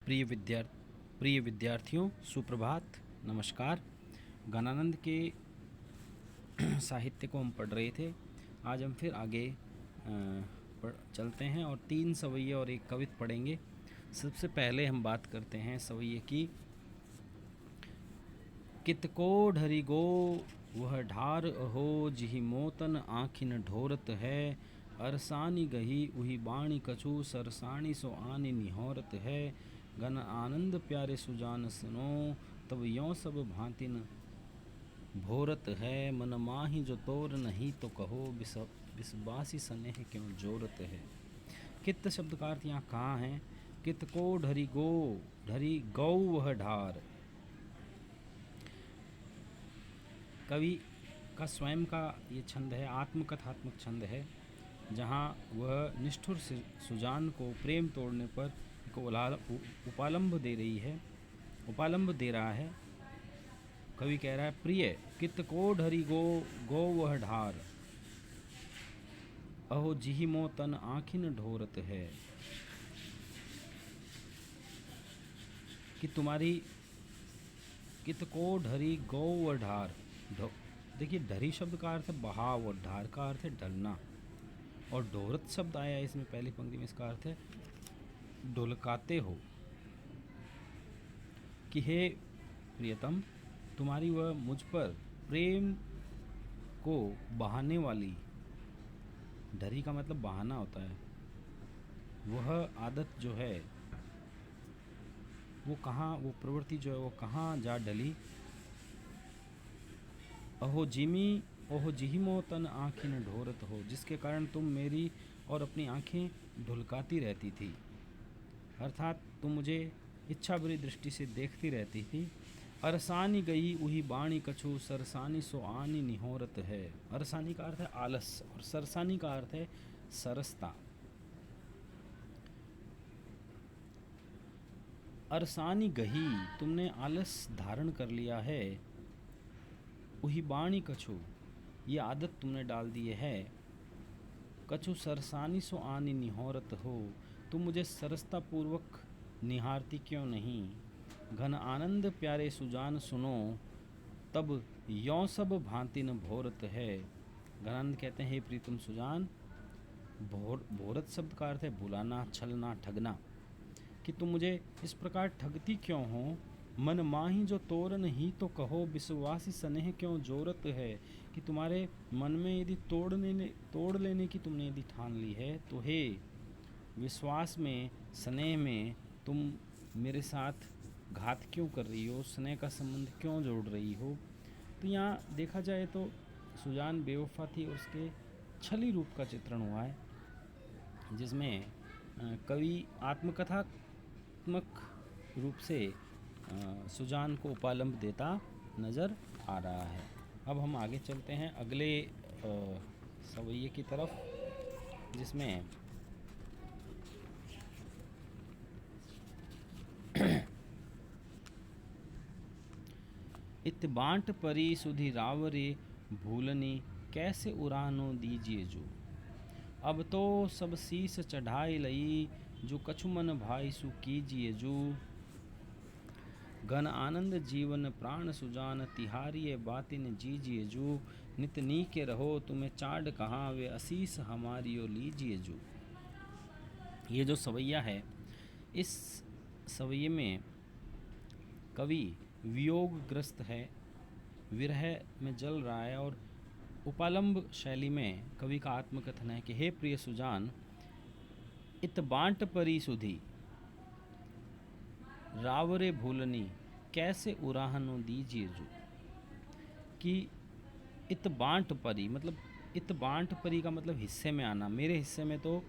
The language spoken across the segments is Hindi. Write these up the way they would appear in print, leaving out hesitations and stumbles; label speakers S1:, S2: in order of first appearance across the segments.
S1: प्रिय विद्यार्थियों, सुप्रभात, नमस्कार। गणानंद के साहित्य को हम पढ़ रहे थे। आज हम फिर आगे चलते हैं और 3 सवैये और एक कवित पढ़ेंगे। सबसे पहले हम बात करते हैं सवैये की। कितको ढरी गो वह ढार अहो, जिहि मोतन आँखिन ढोरत है। अरसानी गही उही बाणी कछु, सरसाणी सो आनी निहोरत है। गन आनंद प्यारे सुजान सुनो, तब यों सब भांतिन भोरत है। मन माही जो तोर नहीं तो कहो, बिसबासी स्नेह क्यों जोरत है। कित शब्द का अर्थ यहाँ कहाँ है? कित को ढरी गौ वह ढार। कवि का स्वयं का ये छंद है, आत्मकथात्मक छंद है, जहाँ वह निष्ठुर सुजान को प्रेम तोड़ने पर उपालंब दे रहा है। कवि कह रहा है, प्रिय कित को ढरी गो वह ढार, अहो जिहि मो तन आँखिन ढोरत है। कि तुम्हारी कित को ढरी गौ व ढार। देखिए, ढरी शब्द का अर्थ है बहाव और ढार का अर्थ है ढलना, और ढोरत शब्द आया है इसमें पहली पंक्ति में, इसका अर्थ है ढुलकाते हो। कि हे प्रियतम, तुम्हारी वह मुझ पर प्रेम को बहाने वाली, ढरी का मतलब बहाना होता है, वह आदत जो है वो प्रवृत्ति जो है वो कहाँ जा डली। अहो जिहिमो तन आँखिन ढोरत हो, जिसके कारण तुम मेरी और अपनी आँखें ढुलकाती रहती थी, अर्थात तुम मुझे इच्छा भरी दृष्टि से देखती रहती थी। अरसानी गई उही बाणी कछु, सरसानी सो आनी निहोरत है। अरसानी का अर्थ है आलस और सरसानी का अर्थ है सरसता। अरसानी गही, तुमने आलस धारण कर लिया है। उही बाणी कछु, ये आदत तुमने डाल दी है। कछु सरसानी सो आनी निहोरत हो, तुम मुझे सरसता पूर्वक निहारती क्यों नहीं। घन आनंद प्यारे सुजान सुनो, तब यों सब भांति न भोरत है। घनानंद कहते हैं, हे प्रीतम सुजान, भोरत शब्द का अर्थ है भुलाना, छलना, ठगना। कि तुम मुझे इस प्रकार ठगती क्यों हो। मन माही जो तोरन ही तो कहो, विश्वासी स्नेह क्यों जोरत है। कि तुम्हारे मन में यदि तोड़ लेने की तुमने यदि ठान ली है, तो हे विश्वास में, स्नेह में तुम मेरे साथ घात क्यों कर रही हो, स्नेह का संबंध क्यों जोड़ रही हो। तो यहाँ देखा जाए तो सुजान बेवफा थी और उसके छली रूप का चित्रण हुआ है, जिसमें कवि आत्मकथात्मक रूप से सुजान को उपालंब देता नज़र आ रहा है। अब हम आगे चलते हैं अगले सवैये की तरफ, जिसमें इत बांट परी सुधि रावरे भूलनी, कैसे उरानो दीजिए जो। अब तो सब शीस चढ़ाई लई, जो कछु मन भाई सु कीजिए जो। घन आनंद जीवन प्राण सुजान, तिहारिये बातिन जीजिए जो। नित नीके रहो तुम्हें चाड कहाँ, वे असीस हमारियो लीजिए जो। ये जो सवैया है, इस सवैये में कवि वियोगग्रस्त है, विरह में जल रहा है, और उपालंब शैली में कवि का आत्मकथन है कि हे प्रिय सुजान, इत बांट परी सुधी रावरे भूलनी, कैसे उराहनो दीजिए जो। कि इत बांट परी, मतलब इत बांट परी का मतलब हिस्से में आना। मेरे हिस्से में तो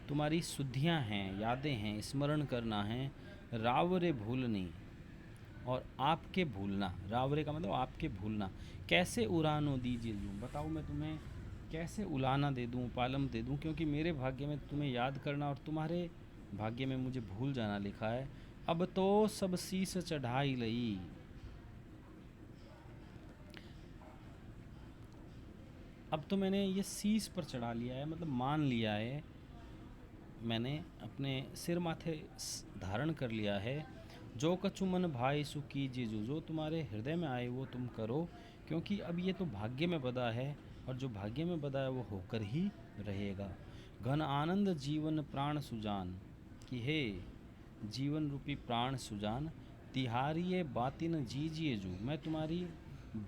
S1: तुम्हारी सुधियाँ हैं, यादें हैं, स्मरण करना है। रावरे भूलनी, और आपके भूलना। रावरे का मतलब आपके भूलना। कैसे उड़ानो दीजिए जो, बताओ मैं तुम्हें कैसे उलाना दे दूँ, उपालम दे दूँ, क्योंकि मेरे भाग्य में तुम्हें याद करना और तुम्हारे भाग्य में मुझे भूल जाना लिखा है। अब तो सब शीस चढ़ाई लई, अब तो मैंने ये शीस पर चढ़ा लिया है, मतलब मान लिया है, मैंने अपने सिर माथे धारण कर लिया है। जो कछु मन भाई सु कीजिए जो तुम्हारे हृदय में आए वो तुम करो, क्योंकि अब ये तो भाग्य में बधा है, और जो भाग्य में बधा है वो होकर ही रहेगा। घन आनंद जीवन प्राण सुजान, कि हे जीवन रूपी प्राण सुजान, तिहारिये बातिन जीजिए जो, मैं तुम्हारी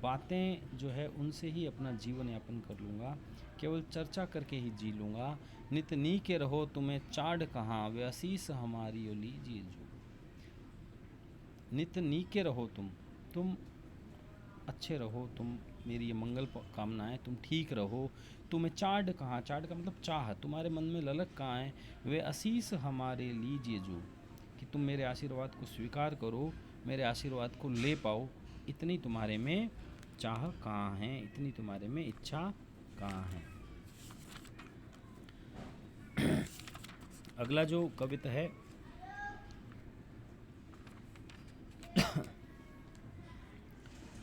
S1: बातें जो है उनसे ही अपना जीवन यापन कर लूँगा, केवल चर्चा करके ही जी लूँगा। नित नीके रहो तुम्हें चाड़ कहाँ, वे असीस हमारी ओ लीजिए जो। नित नीके रहो तुम अच्छे रहो, तुम मेरी ये मंगल कामना है, तुम ठीक रहो। तुम्हें चाड़ कहाँ, चाड़ का मतलब चाह, तुम्हारे मन में ललक कहाँ है। वे असीस हमारे लीजिए जो, कि तुम मेरे आशीर्वाद को स्वीकार करो, मेरे आशीर्वाद को ले पाओ, इतनी तुम्हारे में चाह कहाँ है, इतनी तुम्हारे में इच्छा कहाँ है। अगला जो कविता है,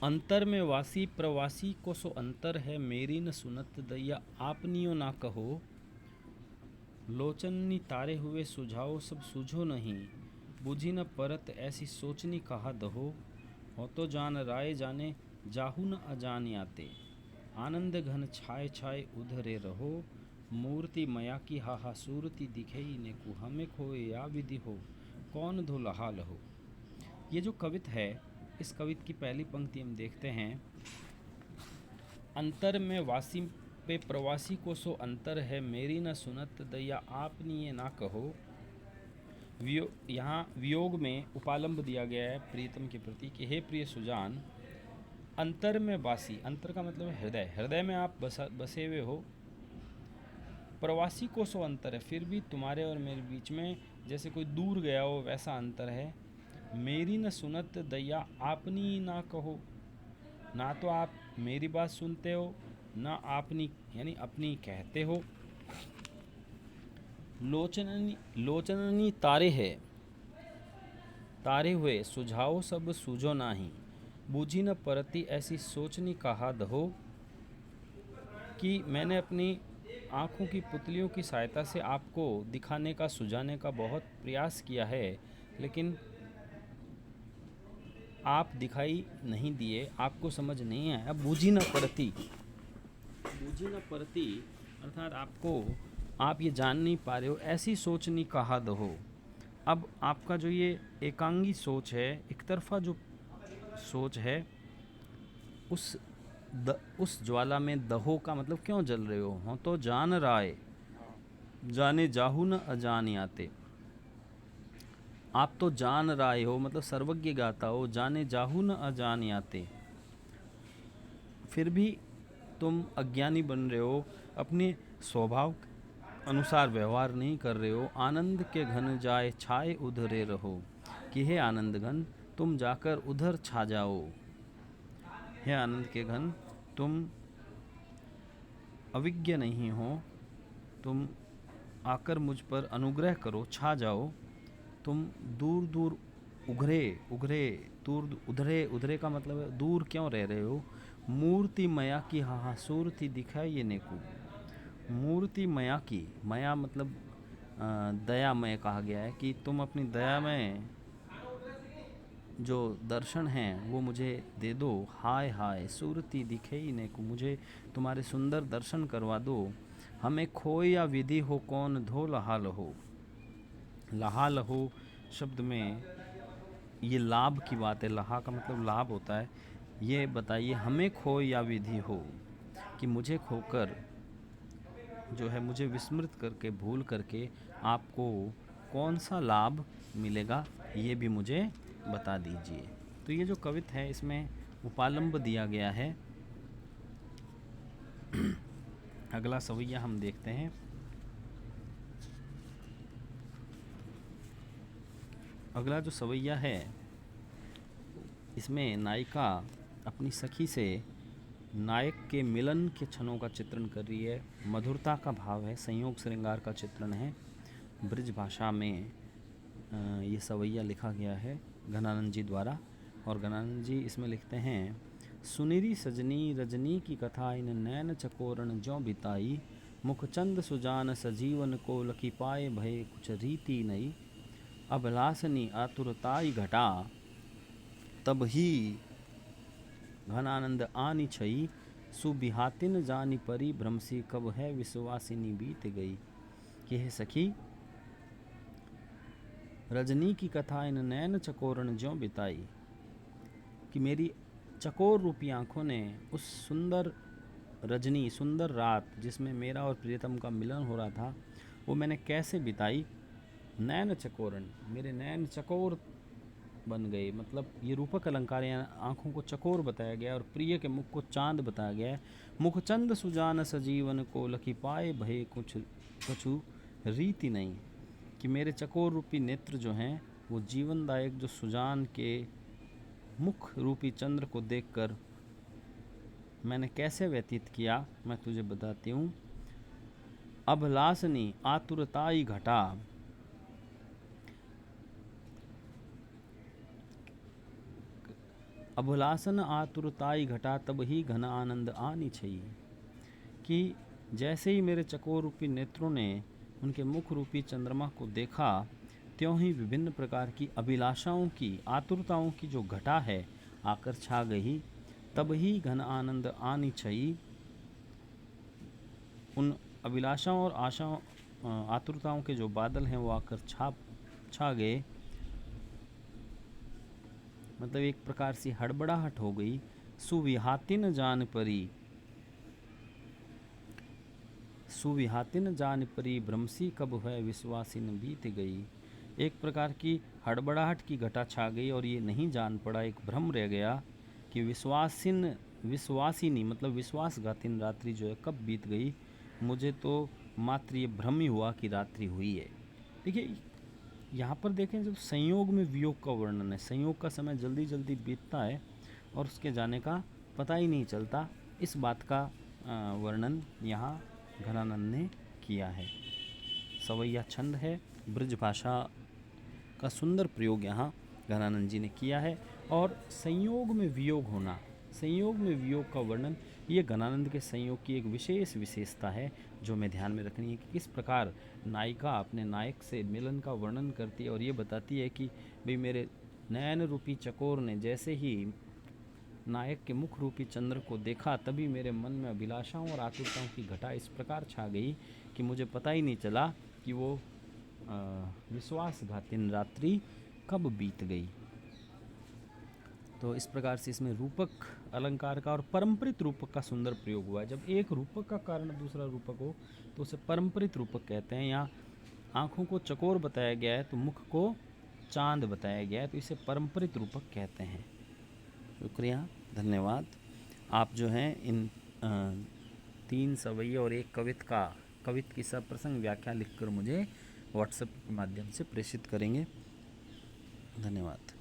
S1: अंतर में वासी प्रवासी को सो अंतर है, मेरी न सुनत दैया आपनियो ना कहो। लोचनी तारे हुए सुझाओ सब सूझो नहीं, बुझी न परत ऐसी सोचनी कहा दहो। हो तो जान राय जाने जाहु न अजान आते, आनंद घन छाए छाए उधरे रहो। मूर्ति मया की हाहा सूरति दिखेई ने को, हमें खोए या विधि हो कौन धो लहा लहो। ये जो कवित है, इस कवित की पहली पंक्ति हम देखते हैं, अंतर में वासी पे प्रवासी को सो अंतर है, मेरी न सुनत दैया आपनी ये ना कहो। यहाँ वियोग में उपालंब दिया गया है प्रीतम के प्रति कि हे प्रिय सुजान, अंतर में वासी, अंतर का मतलब है हृदय, हृदय में आप बसे हुए हो। प्रवासी को सो अंतर है, फिर भी तुम्हारे और मेरे बीच में जैसे कोई दूर गया हो वैसा अंतर है। मेरी न सुनत दैया आपनी ना कहो, ना तो आप मेरी बात सुनते हो, ना आपनी यानी अपनी कहते हो। लोचननी तारे है, तारे हुए सुझाओ सब सूझो नाही, बूझी न परती ऐसी सोचनी कहा दहो। कि मैंने अपनी आँखों की पुतलियों की सहायता से आपको दिखाने का, सुझाने का बहुत प्रयास किया है, लेकिन आप दिखाई नहीं दिए, आपको समझ नहीं आया। बूझी न पड़ती, बूझी न पड़ती अर्थात आप ये जान नहीं पा रहे हो, ऐसी सोच नहीं कहा दहो। अब आपका जो ये एकांगी सोच है, एक तरफा जो सोच है, उस ज्वाला में दहो का मतलब क्यों जल रहे हो तो जान राय जाने जाहु न अजान आते। आप तो जान राय हो मतलब सर्वज्ञ गाता हो, जाने जाहु न अजान आते, फिर भी तुम अज्ञानी बन रहे हो, अपने स्वभाव अनुसार व्यवहार नहीं कर रहे हो। आनंद के घन जाए छाए उधरे रहो, कि हे आनंद घन तुम जाकर उधर छा जाओ। हे आनंद के घन तुम अविज्ञ नहीं हो, तुम आकर मुझ पर अनुग्रह करो, छा जाओ। तुम दूर दूर उधरे का मतलब है दूर क्यों रह रहे हो। मूर्ति मया की हाहा सूरति दिखाई ये नेकू, मूर्ति मया की, मया मतलब दयामय कहा गया है कि तुम अपनी दयामय जो दर्शन हैं वो मुझे दे दो। हाय हाय सूरति दिखे ही नेकू, मुझे तुम्हारे सुंदर दर्शन करवा दो। हमें खोए या विधि हो कौन धो लहा लहो। लहा लहो शब्द में ये लाभ की बात है, लहा का मतलब लाभ होता है। ये बताइए हमें खो या विधि हो, कि मुझे खोकर जो है मुझे विस्मृत करके भूल करके आपको कौन सा लाभ मिलेगा, ये भी मुझे बता दीजिए। तो ये जो कवित है इसमें उपालंब दिया गया है। अगला सवैया हम देखते हैं। अगला जो सवैया है इसमें नायिका अपनी सखी से नायक के मिलन के क्षणों का चित्रण कर रही है। मधुरता का भाव है, संयोग श्रृंगार का चित्रण है। ब्रज भाषा में ये सवैया लिखा गया है घनानंद जी द्वारा, और घनानंद जी इसमें लिखते हैं, सुनिरी सजनी रजनी की कथा इन नैन चकोरण ज्यों बिताई, मुखचंद सुजान सजीवन को लखी पाए भय कुछ रीति नहीं। अभिलाषनी आतुरताई घटा तब ही घन आनंद आनी छई। सुबिहातिन जानी परी भ्रमसी कब है विश्वासिनी बीत गई। कि हे सखी, रजनी की कथा इन नैन चकोरण ज्यों बिताई, कि मेरी चकोर रूपी आंखों ने उस सुंदर रजनी, सुंदर रात जिसमें मेरा और प्रियतम का मिलन हो रहा था, वो मैंने कैसे बिताई। नैन चकोरण, मेरे नैन चकोर बन गए, मतलब ये रूपक अलंकार यहाँ आँखों को चकोर बताया गया और प्रिय के मुख को चांद बताया गया है। मुखचंद सुजान सजीवन को लखी पाए भय कुछ कछु रीति नहीं, कि मेरे चकोर रूपी नेत्र जो हैं वो जीवनदायक जो सुजान के मुख रूपी चंद्र को देखकर मैंने कैसे व्यतीत किया, मैं तुझे बताती हूँ। अभिलाषनी आतुरताई घटा, अभिलाषन आतुरताई घटा तब ही घन आनंद आनी चाहिए, कि जैसे ही मेरे चकोर रूपी नेत्रों ने उनके मुख रूपी चंद्रमा को देखा, त्यों ही विभिन्न प्रकार की अभिलाषाओं की, आतुरताओं की जो घटा है आकर छा गई। तब ही घन आनंद आनी चाहिए। उन अभिलाषाओं और आशाओं, आतुरताओं के जो बादल हैं वो आकर छा गए, मतलब एक प्रकार से हड़बड़ाहट हो गई। सुविहातिन जान परी, सुविहातिन जान परी भ्रमसी कब है विश्वासिन बीत गई। एक प्रकार की हड़बड़ाहट की घटा छा गई और ये नहीं जान पड़ा, एक भ्रम रह गया कि विश्वासिनी मतलब विश्वासघातिन रात्रि जो है कब बीत गई। मुझे तो मात्र ये भ्रम ही हुआ कि रात्रि हुई है। देखिए यहाँ पर देखें, जब संयोग में वियोग का वर्णन है, संयोग का समय जल्दी जल्दी बीतता है और उसके जाने का पता ही नहीं चलता, इस बात का वर्णन यहाँ घनानंद ने किया है। सवैया छंद है, ब्रज भाषा का सुंदर प्रयोग यहाँ घनानंद जी ने किया है। और संयोग में वियोग होना, संयोग में वियोग का वर्णन, ये घनानंद के संयोग की एक विशेष विशेषता है जो हमें ध्यान में रखनी है, कि किस प्रकार नायिका अपने नायक से मिलन का वर्णन करती है और ये बताती है कि भाई मेरे नयन रूपी चकोर ने जैसे ही नायक के मुख रूपी चंद्र को देखा, तभी मेरे मन में अभिलाषाओं और आतुरताओं की घटा इस प्रकार छा गई कि मुझे पता ही नहीं चला कि वो विश्वासघातिन रात्रि कब बीत गई। तो इस प्रकार से इसमें रूपक अलंकार का और परंपरित रूपक का सुंदर प्रयोग हुआ है। जब एक रूपक का कारण दूसरा रूपक हो तो उसे परंपरित रूपक कहते हैं। यहाँ आँखों को चकोर बताया गया है तो मुख को चांद बताया गया है, तो इसे परंपरित रूपक कहते हैं। शुक्रिया, धन्यवाद। आप जो हैं इन 3 सवैया और 1 कवित की सप्रसंग व्याख्या लिखकर मुझे व्हाट्सएप के माध्यम से प्रेषित करेंगे। धन्यवाद।